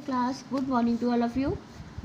Class, good morning to all of you.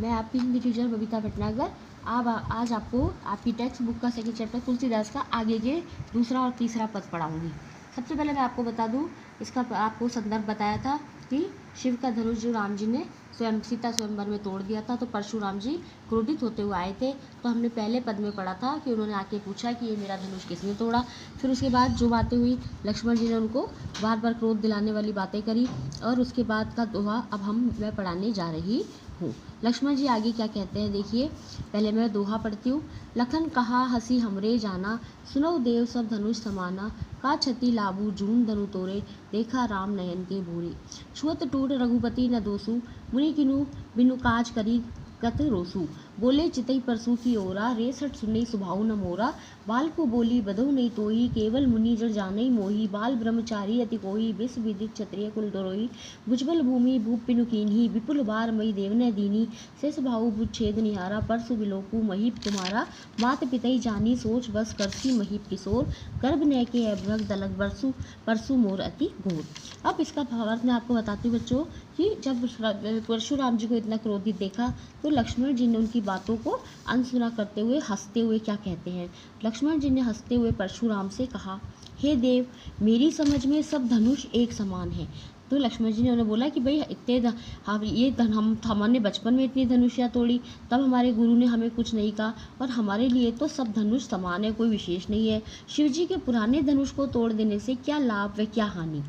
मैं आपकी Hindi teacher Babita Bhatnagar. आज आपको आपकी टेक्स्ट बुक का सेकंड चैप्टर तुलसीदास का आगे के दूसरा और तीसरा पद पढ़ाऊंगी। सबसे पहले मैं आपको बता दूं, इसका आपको संदर्भ बताया था कि शिव का धनुष जो राम जी ने स्वयं सीता स्वयंवर में तोड़ दिया था, तो परशुराम जी क्रोधित होते हुए आए थे। तो हमने पहले पद में पढ़ा था कि उन्होंने आके पूछा कि ये मेरा धनुष किसने तोड़ा। फिर उसके बाद जो बातें हुई, लक्ष्मण जी ने उनको बार बार क्रोध दिलाने वाली बातें करी, और उसके बाद का दोहा अब मैं पढ़ाने जा रही हूँ। लक्ष्मण जी आगे क्या कहते हैं देखिए। पहले मैं दोहा पढ़ती हूँ। लखन कहा हंसी हमरे जाना, सुनो देव सब धनुष समाना, का क्षति लाबू जून धनु तोरे, देखा राम नयन के भूरे। छुअत टूट रघुपति न दोसु, मुनि किनु बिनु काज करी कत रोसु। बोले चितई परसु की ओरा, रे सट सुनई सुभाऊ न मोरा। बाल को बोली बधो नहीं तोही, केवल मुनि जड़ जानई मोही। बाल ब्रह्मचारी अति कोही, विष विदित क्षत्रिय कुल द्रोही। भुजबल भूमि भूप पिनु कीन्ही, विपुल बार मई देवने दीनी। शेष भाऊ भुज छेद निहारा, परसु बिलोकु महीप तुम्हारा। मात पितई जानी सोच, बस करसी महीप किशोर। गर्भ नय के अभ्रग दलक बरसु, परसु मोर अति घोर। अब इसका भावार्थ मैं आपको बताती हूँ बच्चों कि जब परशुराम जी को इतना क्रोधित देखा, तो लक्ष्मण जी ने उनकी बातों को अनसुना करते हुए हंसते हुए क्या कहते हैं। लक्ष्मण जी ने हंसते हुए परशुराम से कहा, हे देव, मेरी समझ में सब धनुष एक समान है। तो लक्ष्मण जी ने उन्हें बोला कि भाई हमने बचपन में इतनी धनुषियाँ तोड़ी, तब हमारे गुरु ने हमें कुछ नहीं कहा, और हमारे लिए तो सब धनुष समान है, कोई विशेष नहीं है। शिव जी के पुराने धनुष को तोड़ देने से क्या लाभ व क्या हानि।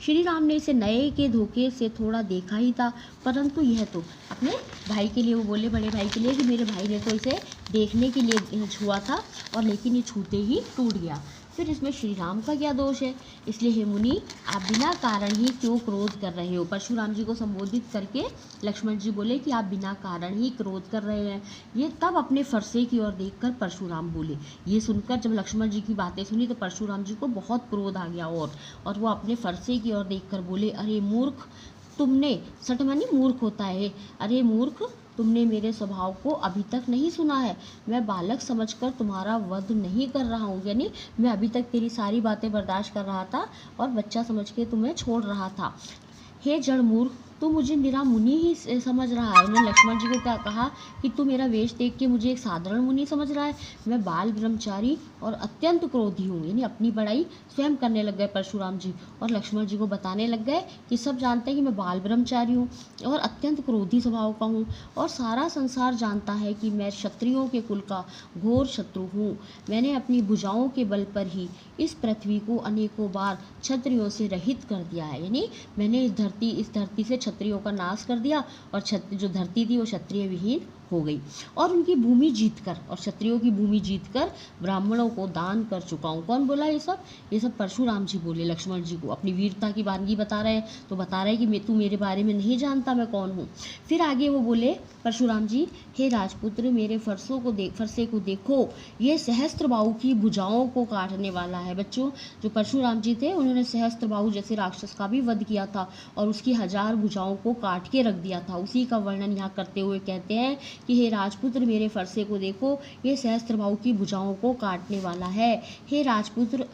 श्री राम ने इसे नए के धोखे से थोड़ा देखा ही था, परंतु यह तो अपने भाई के लिए, वो बोले बड़े भाई के लिए कि मेरे भाई ने तो इसे देखने के लिए छुआ था, और लेकिन ये छूते ही टूट गया। फिर इसमें श्री राम का क्या दोष है। इसलिए हे मुनि, आप बिना कारण ही क्यों क्रोध कर रहे हो। परशुराम जी को संबोधित करके लक्ष्मण जी बोले कि आप बिना कारण ही क्रोध कर रहे हैं। ये तब अपने फरसे की ओर देखकर परशुराम बोले। ये सुनकर जब लक्ष्मण जी की बातें सुनी तो परशुराम जी को बहुत क्रोध आ गया, और वो अपने फरसे की ओर देखकर बोले, अरे मूर्ख, तुमने, सट मानी मूर्ख होता है, अरे मूर्ख, तुमने मेरे स्वभाव को अभी तक नहीं सुना है। मैं बालक समझकर तुम्हारा वध नहीं कर रहा हूँ, यानी मैं अभी तक तेरी सारी बातें बर्दाश्त कर रहा था और बच्चा समझ के तुम्हें छोड़ रहा था। हे जड़ मूर्ख, तू मुझे मेरा मुनि ही समझ रहा है। उन्होंने लक्ष्मण जी को क्या कहा कि तू मेरा वेश देख के मुझे एक साधारण मुनि समझ रहा है। मैं बाल ब्रह्मचारी और अत्यंत क्रोधी हूँ, यानी अपनी बड़ाई स्वयं करने लग गए परशुराम जी, और लक्ष्मण जी को बताने लग गए कि सब जानते हैं कि मैं बाल ब्रह्मचारी हूँ और अत्यंत क्रोधी स्वभाव का हूँ, और सारा संसार जानता है कि मैं क्षत्रियों के कुल का घोर शत्रु हूँ। मैंने अपनी भुजाओं के बल पर ही इस पृथ्वी को अनेकों बार क्षत्रियों से रहित कर दिया है, यानी मैंने इस धरती से क्षत्रियों का नाश कर दिया, और जो धरती थी वो क्षत्रिय विहीन हो गई, और उनकी भूमि जीतकर, और क्षत्रियों की भूमि जीतकर ब्राह्मणों को दान कर चुका हूँ। कौन बोला ये सब परशुराम जी बोले लक्ष्मण जी को। अपनी वीरता की वानगी बता रहे हैं, तो बता रहे हैं कि तू मेरे बारे में नहीं जानता मैं कौन हूँ। फिर आगे वो बोले परशुराम जी, हे राजपुत्र, मेरे फरसे को देखो, ये सहस्त्रबाहु की भुजाओं को काटने वाला है। बच्चों, जो परशुराम जी थे उन्होंने सहस्त्रबाहु जैसे राक्षस का भी वध किया था, और उसकी 1000 भुजाओं को काट के रख दिया था। उसी का वर्णन यहाँ करते हुए कहते हैं कि हे राजपुत्र, मेरे फरसे को देखो, ये सहस्त्रबाहु की भुजाओं को काटने वाला है। हे राजपुत्र,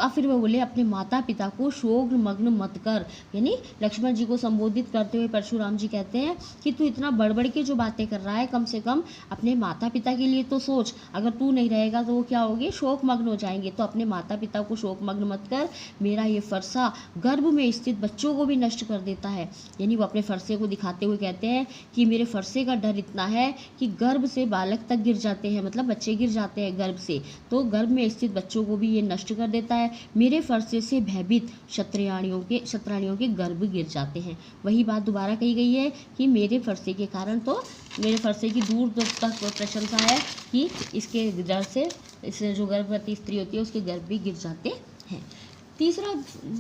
फिर वो बोले, अपने माता पिता को शोक मग्न मत कर, यानी लक्ष्मण जी को संबोधित करते हुए परशुराम जी कहते हैं कि तू इतना बढ़ के जो बातें कर रहा है, कम से कम अपने माता पिता के लिए तो सोच। अगर तू नहीं रहेगा तो वो क्या होगी, शोक मग्न हो जाएंगे। तो अपने माता पिता को शोक मग्न मत कर। मेरा ये फरसा गर्भ में स्थित बच्चों को भी नष्ट कर देता है, यानी वो अपने फरसे को दिखाते हुए कहते हैं कि मेरे फरसे का डर इतना है कि गर्भ से बालक तक गिर जाते हैं, मतलब बच्चे गिर जाते हैं गर्भ से, तो गर्भ में स्थित बच्चों को भी ये नष्ट कर देता है। मेरे फरसे से भयभीत क्षत्रियाणियों के गर्भ गिर जाते हैं। वही बात दोबारा कही गई है कि मेरे फरसे के कारण, तो मेरे फरसे की दूर तक प्रशंसा है कि इसके डर से इससे जो गर्भवती स्त्री होती है उसके गर्भ भी गिर जाते हैं। तीसरा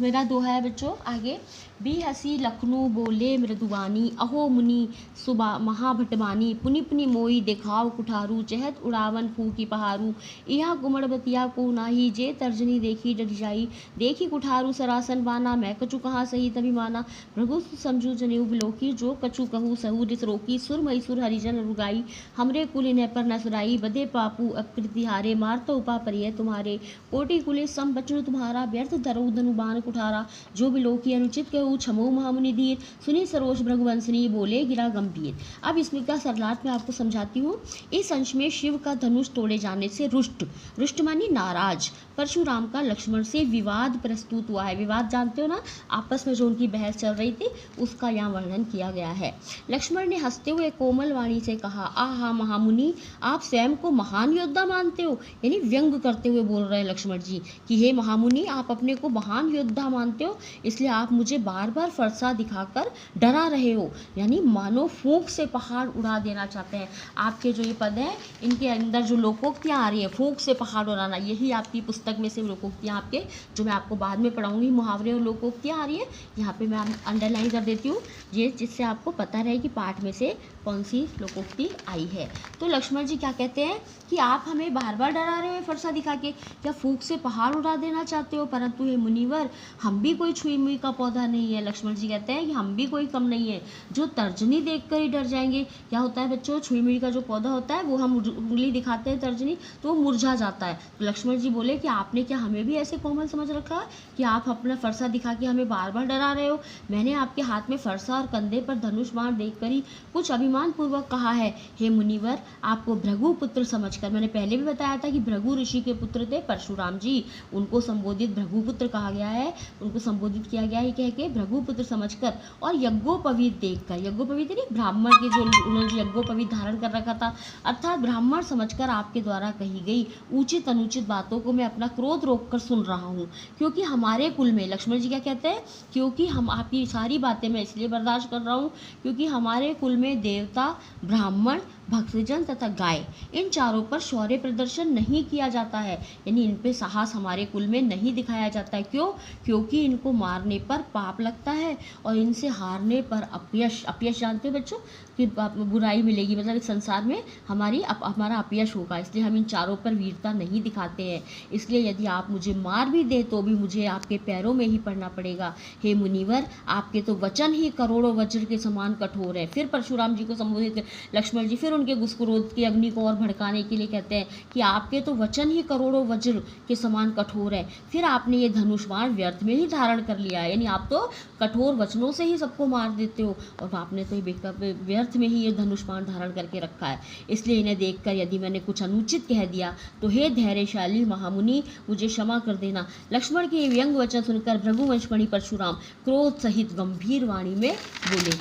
मेरा दोहा है बच्चों आगे। बी हसी लखनऊ बोले मृदुवानी, अहो मुनि सुबा महाभटमानी। पुनि पुनि मोई देखाव कुठारू, चहत उड़ावन फूकी पहारू। इहा कुमड़बतिया को नाही, जे तर्जनी देखी डर जाई। देखी कुठारू सरासन बाना, मैं कछु कहाँ सही तभी माना। भृगु समझू जनेऊ बिलोकी, जो कछु कहू सहू रिस रोकी। सुर मैसुर हरिजन रुगाई, हमरे कुल इन्हें पर न सुराई। बधे पापू अकृति हारे, मार तो उपा परिय तुम्हारे। कोटि कुले सम बचन तुम्हारा, व्यर्थ थरऊ धनु बाण कुठारा, जो भी लोग की अनुचित कहूँ क्षमो महामुनि धीर, सुनी सरोज भृगुवंशनी बोले गिरा गंभीर। अब इसमें का सरलाट में आपको समझाती हूँ। इस अंश में शिव का धनुष तोड़े जाने से रुष्ट, रुष्ट मानी नाराज, परशुराम का लक्ष्मण से विवाद प्रस्तुत हुआ है। विवाद जानते हो ना, आपस में जो उनकी बहस चल रही थी उसका यहाँ वर्णन किया गया है। लक्ष्मण ने हंसते हुए कोमल वाणी से कहा, आहा महामुनि, आप स्वयं को महान योद्धा मानते हो। यानी व्यंग करते हुए बोल रहे हैं लक्ष्मण जी कि हे महामुनि, आप अपने को महान योद्धा मानते हो, इसलिए आप मुझे बार बार फरसा दिखाकर डरा रहे हो। यानी मानो फूंक से पहाड़ उड़ा देना चाहते हैं। आपके जो ये पद है इनके अंदर जो लोकोक्तियाँ आ रही हैं, फूंक से पहाड़ उड़ाना, यही आपकी पुस्तक में से लोकोक्तियाँ आपके जो मैं आपको बाद में पढ़ाऊंगी, मुहावरे और लोकोक्तियाँ आ रही है। यहाँ पे मैं अंडरलाइन कर देती हूँ ये, जिससे आपको पता रहे कि पाठ में से कौन सी लोकोक्ति आई है। तो लक्ष्मण जी क्या कहते हैं कि आप हमें बार बार डरा रहे हो फरसा दिखा के, क्या फूंक से पहाड़ उड़ा देना चाहते हो, परंतु हे मुनिवर, हम भी कोई छुई मुई का पौधा नहीं है। लक्ष्मण जी कहते हैं कि हम भी कोई कम नहीं है जो तर्जनी देखकर ही डर जाएंगे। क्या होता है बच्चों, छुई मुई का जो पौधा होता है वो हम उंगली दिखाते हैं तर्जनी तो वो मुरझा जाता है। तो लक्ष्मण जी बोले कि आपने क्या हमें भी ऐसे कोमल समझ रखा कि आप अपना फरसा दिखा के हमें बार बार डरा रहे हो। मैंने आपके हाथ में फरसा और कंधे पर धनुष बाण देखकर ही कुछ अभिमान पूर्वक कहा है। हे मुनिवर, आपको भृगु पुत्र समझकर, मैंने पहले भी बताया था कि भृगु ऋषि के पुत्र थे परशुराम जी, उनको संबोधित भृगु पुत्र कहा गया है, उनको संबोधित किया गया है कह के भृगु पुत्र समझकर और यज्ञोपवीत देखकर, यज्ञोपवीत नहीं ब्राह्मण के जो उन्होंने यज्ञोपवीत धारण कर रखा था, अर्थात ब्राह्मण समझकर आपके द्वारा कही गई उचित अनुचित बातों को मैं अपना क्रोध रोककर सुन रहा हूँ। क्योंकि हमारे कुल में, लक्ष्मण जी क्या कहते हैं, क्योंकि हम आपकी सारी बातें मैं इसलिए बर्दाश्त कर रहा हूँ क्योंकि हमारे कुल में देवता, ब्राह्मण, भक्तजन तथा गाय, इन चारों पर शौर्य प्रदर्शन नहीं किया जाता है। यानी इन पे साहस हमारे कुल में नहीं दिखाया जाता है। क्यों? क्योंकि इनको मारने पर पाप लगता है और इनसे हारने पर अपयश, अपयश जानते हो बच्चों कि बुराई मिलेगी, मतलब इस संसार में हमारा अपयश होगा, इसलिए हम इन चारों पर वीरता नहीं दिखाते हैं। इसलिए यदि आप मुझे मार भी दे तो भी मुझे आपके पैरों में ही पड़ना पड़ेगा। हे मुनिवर, आपके तो वचन ही करोड़ों वज्र के समान कठोर है। फिर परशुराम जी को संबोधित लक्ष्मण जी फिर उनके क्रोध की अग्नि को और भड़काने के लिए कहते हैं कि आपके तो वचन ही करोड़ों वज्र के समान कठोर है, फिर आपने ये धनुष बाण व्यर्थ में ही धारण कर लिया है। यानी आप तो कठोर वचनों से ही सबको मार देते हो और आपने तो व्यर्थ में ही ये धनुष बाण धारण करके रखा है। इसलिए इन्हें देखकर यदि मैंने कुछ अनुचित कह दिया तो हे धैर्यशाली महामुनि, मुझे क्षमा कर देना। लक्ष्मण के व्यंग वचन सुनकर भृगुवंशमणि परशुराम क्रोध सहित गंभीर वाणी में बोले।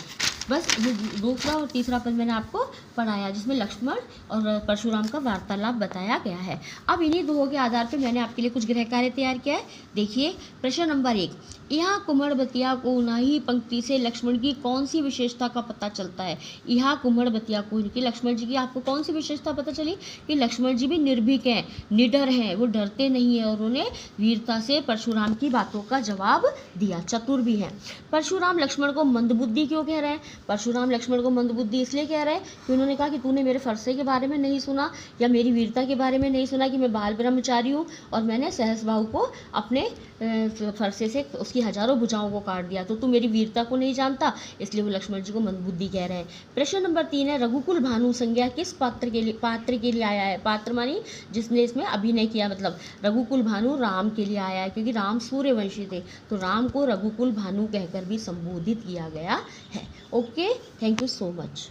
बस ये दूसरा और तीसरा पद मैंने आपको पढ़ाया जिसमें लक्ष्मण और परशुराम का वार्तालाप बताया गया है। अब इन्हीं दोहों के आधार पर मैंने आपके लिए कुछ गृह कार्य तैयार किया है। देखिए प्रश्न नंबर 1, यहाँ कुम्हड़बतिया को उन्हीं पंक्ति से लक्ष्मण की कौन सी विशेषता का पता चलता है। यहाँ कुम्हड़बतिया को, इनकी लक्ष्मण जी की आपको कौन सी विशेषता पता चली कि लक्ष्मण जी भी निर्भीक हैं, निडर हैं, वो डरते नहीं है और उन्होंने वीरता से परशुराम की बातों का जवाब दिया, चतुर भी हैं। परशुराम लक्ष्मण को मंदबुद्धि क्यों कह रहे हैं? परशुराम लक्ष्मण को मंदबुद्धि इसलिए कह रहे हैं कि उन्होंने कहा कि तूने मेरे फरसे के बारे में नहीं सुना या मेरी वीरता के बारे में नहीं सुना कि मैं बाल ब्रह्मचारी हूँ और मैंने सहस्रबाहु को अपने फरसे से उसकी हजारों भुजाओं को काट दिया, तो तू मेरी वीरता को नहीं जानता, इसलिए वो लक्ष्मण जी को मंदबुद्धि कह रहे हैं। प्रश्न नंबर 3 है, रघुकुल भानु संज्ञा किस पात्र के लिए आया है? पात्र मानी जिसने इसमें अभिनय किया, मतलब रघुकुल भानु राम के लिए आया है क्योंकि राम सूर्यवंशी थे, तो राम को रघुकुल भानु कहकर भी संबोधित किया गया है। Okay, thank you so much.